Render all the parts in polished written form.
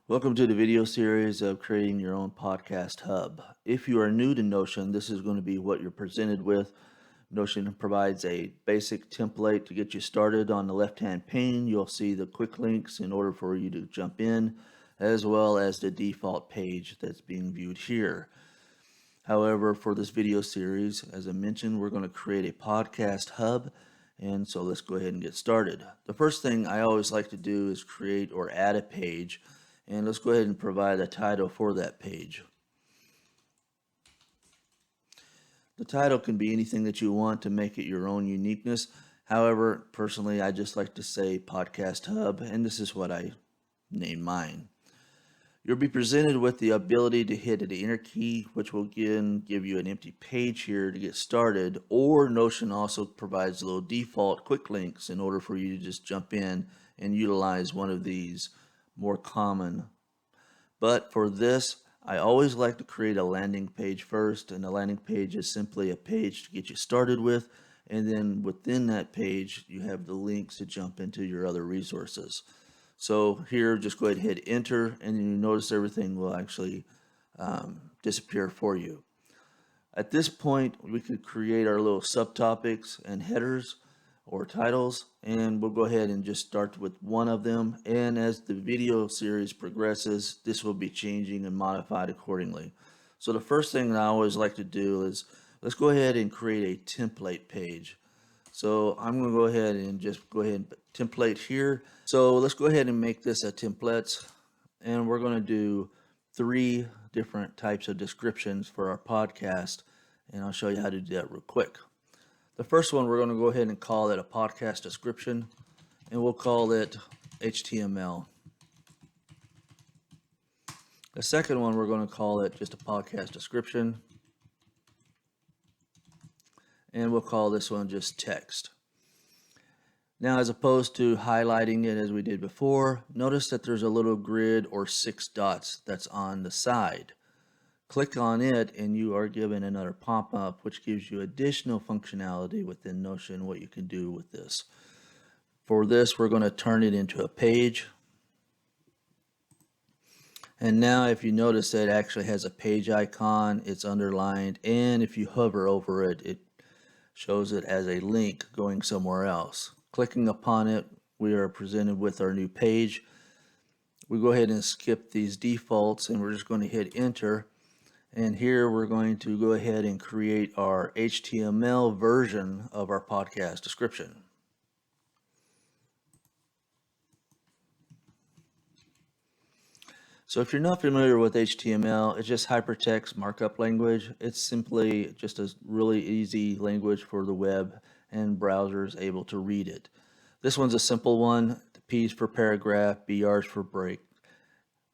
Welcome to the video series of creating your own podcast hub. If you are new to Notion, this is going to be what you're presented with. Notion provides a basic template to get you started. On the left-hand pane, you'll see the quick links in order for you to jump in, as well as the default page that's being viewed here. However, for this video series, as I mentioned, we're going to create a podcast hub. And so let's go ahead and get started. The first thing I always like to do is create or add a page. And let's go ahead and provide a title for that page. The title can be anything that you want to make it your own uniqueness. However, personally, I just like to say Podcast Hub, and this is what I named mine. You'll be presented with the ability to hit the enter key, which will again give you an empty page here to get started, or Notion also provides little default quick links in order for you to just jump in and utilize one of these more common. But for this, I always like to create a landing page first, and the landing page is simply a page to get you started with, and then within that page you have the links to jump into your other resources. So here, just go ahead and hit enter, and then you notice everything will actually disappear for you. At this point, we could create our little subtopics and headers or titles, and we'll go ahead and just start with one of them. And as the video series progresses, this will be changing and modified accordingly. So the first thing that I always like to do is let's go ahead and create a template page. So I'm going to go ahead and just go ahead and put template here. So let's go ahead and make this a template, and we're going to do 3 different types of descriptions for our podcast, and I'll show you how to do that real quick. The first one, we're going to go ahead and call it a podcast description, and we'll call it HTML. The second one, we're going to call it just a podcast description, and we'll call this one just text. Now, as opposed to highlighting it as we did before, notice that there's a little grid or 6 dots that's on the side. Click on it and you are given another pop-up which gives you additional functionality within Notion, what you can do with this. For this, we're going to turn it into a page. And now if you notice, it actually has a page icon, it's underlined, and if you hover over it, it shows it as a link going somewhere else. Clicking upon it, we are presented with our new page. We go ahead and skip these defaults and we're just going to hit enter. And here we're going to go ahead and create our HTML version of our podcast description. So if you're not familiar with HTML, it's just hypertext markup language. It's simply just a really easy language for the web and browsers able to read it. This one's a simple one. The P's for paragraph, BR's for break.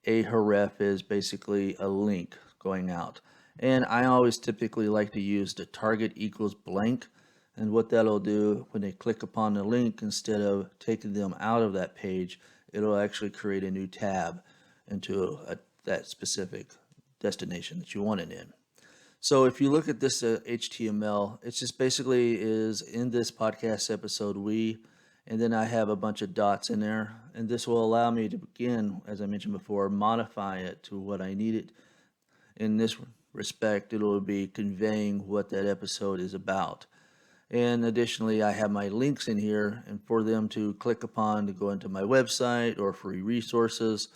A href is basically a link going out. And I always typically like to use the target equals blank, and what that'll do when they click upon the link, instead of taking them out of that page, it'll actually create a new tab into that specific destination that you want it in. So if you look at this HTML, it just basically is in this podcast episode and then I have a bunch of dots in there, and this will allow me to begin, as I mentioned before, modify it to what I need it. In this respect, it will be conveying what that episode is about. And additionally, I have my links in here, and for them to click upon to go into my website or free resources,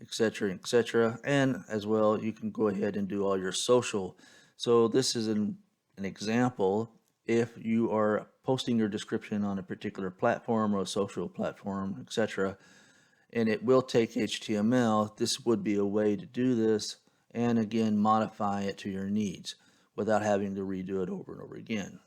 etc., etc. And as well, you can go ahead and do all your social. So this is an example. If you are posting your description on a particular platform or a social platform, etc., and it will take HTML, this would be a way to do this, and again modify it to your needs without having to redo it over and over again.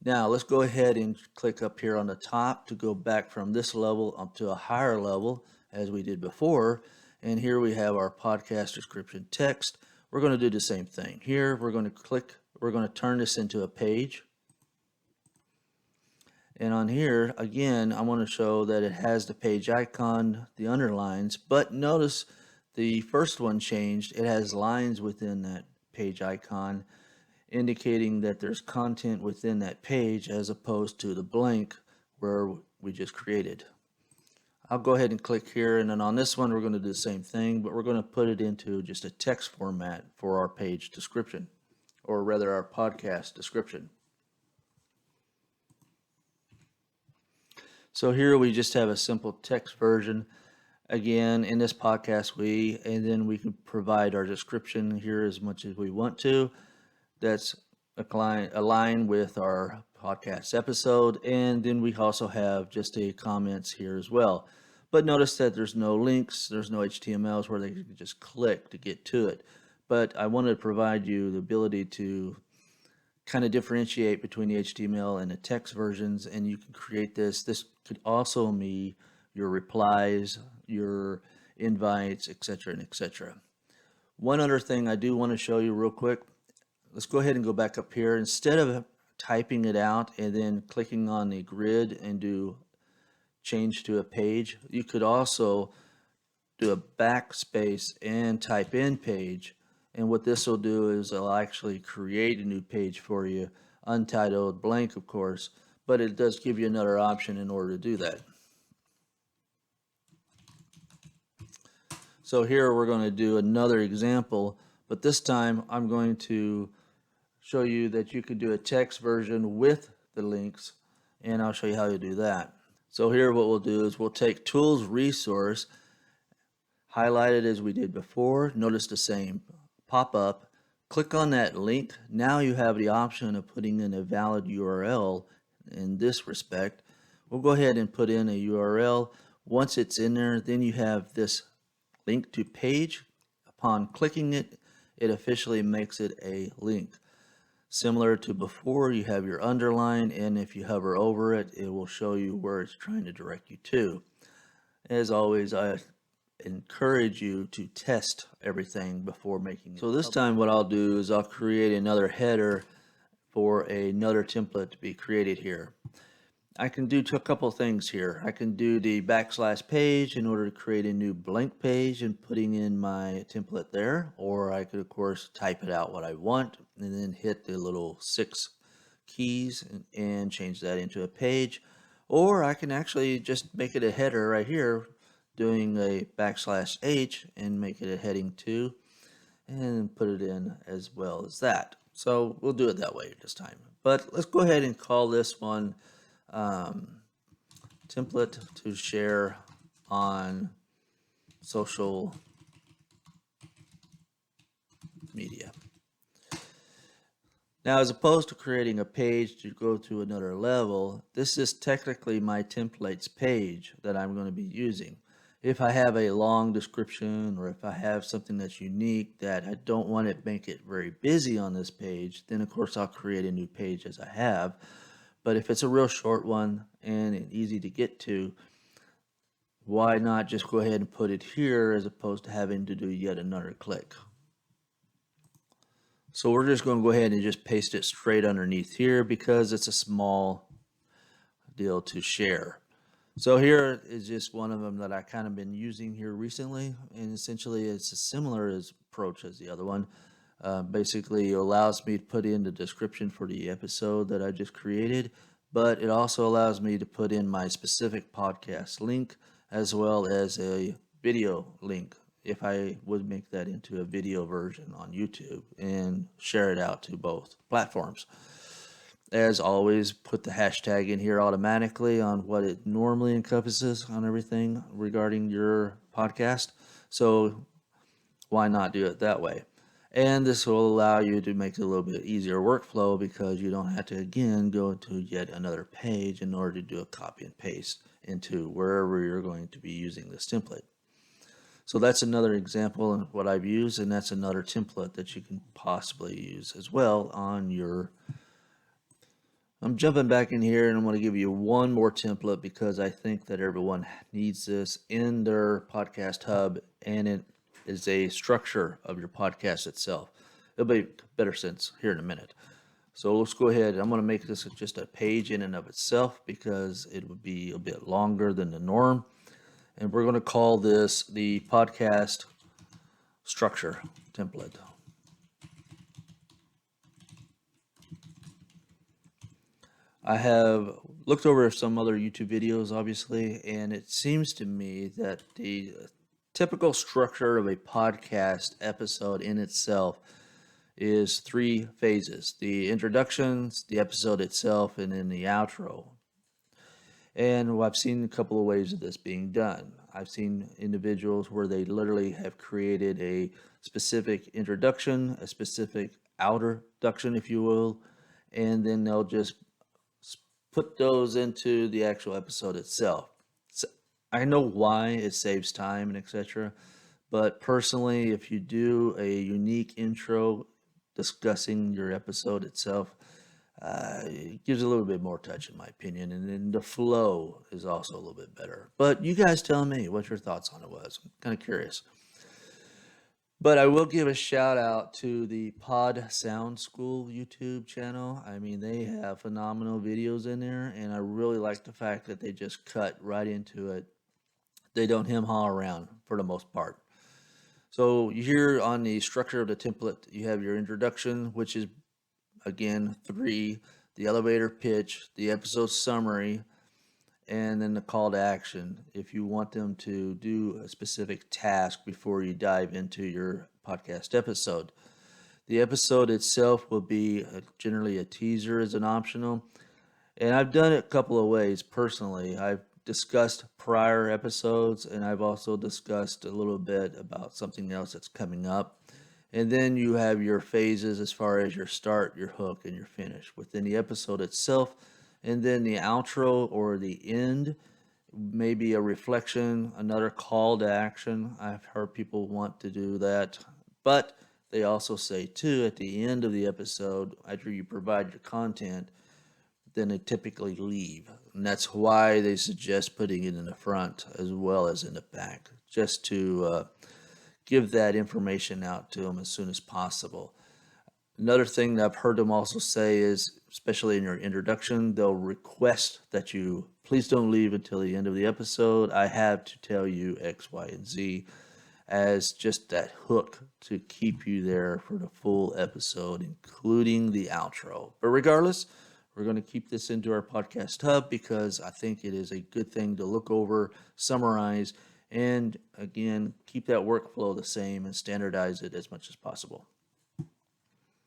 Now let's go ahead and click up here on the top to go back from this level up to a higher level as we did before, and here we have our podcast description text. We're going to do the same thing. Here we're going to turn this into a page. And on here, again, I want to show that it has the page icon, the underlines, but notice the first one changed. It has lines within that page icon, indicating that there's content within that page as opposed to the blank where we just created. I'll go ahead and click here, and then on this one we're going to do the same thing, but we're going to put it into just a text format for our page description, or rather our podcast description. So here we just have a simple text version. Again, in this podcast, and then we can provide our description here as much as we want to. That's aligned with our podcast episode. And then we also have just a comments here as well. But notice that there's no links, there's no HTMLs where they can just click to get to it. But I wanted to provide you the ability to kind of differentiate between the HTML and the text versions, and you can create this. This could also be your replies, your invites, etc. and etc. One other thing I do want to show you real quick. Let's go ahead and go back up here. Instead of typing it out and then clicking on the grid and do change to a page, you could also do a backspace and type in page. And what this will do is it'll actually create a new page for you, untitled, blank of course, but it does give you another option in order to do that. So here we're going to do another example, but this time I'm going to show you that you can do a text version with the links, and I'll show you how to do that. So here what we'll do is we'll take Tools Resource, highlight it as we did before. Notice the same pop up. Click on that link. Now you have the option of putting in a valid URL. In this respect, we'll go ahead and put in a URL. Once it's in there, then you have this link to page. Upon clicking it, it officially makes it a link. Similar to before, you have your underline, and if you hover over it, it will show you where it's trying to direct you to. As always, I encourage you to test everything before making it. So this time what I'll do is I'll create another header for another template to be created here. I can do a couple things here. I can do the \page in order to create a new blank page and putting in my template there, or I could of course type it out what I want and then hit the little 6 keys and change that into a page, or I can actually just make it a header right here doing a \h and make it a heading 2 and put it in as well as that. So we'll do it that way this time, but let's go ahead and call this one template to share on social media. Now, as opposed to creating a page to go to another level, this is technically my templates page that I'm going to be using. If I have a long description, or if I have something that's unique that I don't want to make it very busy on this page, then of course I'll create a new page as I have. But if it's a real short one and easy to get to, why not just go ahead and put it here as opposed to having to do yet another click? So we're just going to go ahead and just paste it straight underneath here because it's a small deal to share. So here is just one of them that I kind of been using here recently, and essentially it's a similar approach as the other one. Basically allows me to put in the description for the episode that I just created, but it also allows me to put in my specific podcast link as well as a video link if I would make that into a video version on YouTube and share it out to both platforms. As always, put the hashtag in here automatically on what it normally encompasses on everything regarding your podcast. So why not do it that way? And this will allow you to make it a little bit easier workflow because you don't have to again go to yet another page in order to do a copy and paste into wherever you're going to be using this template. So that's another example of what I've used, and that's another template that you can possibly use as well on your. I'm jumping back in here and I'm going to give you one more template because I think that everyone needs this in their podcast hub, and it is a structure of your podcast itself. It'll make better sense here in a minute. So let's go ahead. I'm going to make this just a page in and of itself because it would be a bit longer than the norm. And we're going to call this the podcast structure template. I have looked over some other YouTube videos, obviously, and it seems to me that the typical structure of a podcast episode in itself is three phases: the introductions, the episode itself, and then the outro. And I've seen a couple of ways of this being done. I've seen individuals where they literally have created a specific introduction, a specific outroduction, if you will, and then they'll just put those into the actual episode itself. So I know why it saves time and etc. But personally, if you do a unique intro discussing your episode itself, it gives a little bit more touch, in my opinion, and then the flow is also a little bit better. But you guys tell me what your thoughts on it was. I'm kind of curious. But I will give a shout out to the Pod Sound School YouTube channel. I mean, they have phenomenal videos in there, and I really like the fact that they just cut right into it. They don't hem-haw around for the most part. So here on the structure of the template, you have your introduction, which is again 3, the elevator pitch, the episode summary, and then the call to action if you want them to do a specific task before you dive into your podcast episode. The episode itself will be generally a teaser as an optional, and I've done it a couple of ways personally. I've discussed prior episodes, and I've also discussed a little bit about something else that's coming up. And then you have your phases as far as your start, your hook, and your finish within the episode itself. And then the outro or the end, maybe a reflection, another call to action. I've heard people want to do that. But they also say, too, at the end of the episode, after you provide your content, then they typically leave. And that's why they suggest putting it in the front as well as in the back, just to give that information out to them as soon as possible. Another thing that I've heard them also say is, especially in your introduction, they'll request that you please don't leave until the end of the episode. I have to tell you X, Y, and Z, as just that hook to keep you there for the full episode, including the outro. But regardless, we're going to keep this into our podcast hub because I think it is a good thing to look over, summarize, and again, keep that workflow the same and standardize it as much as possible.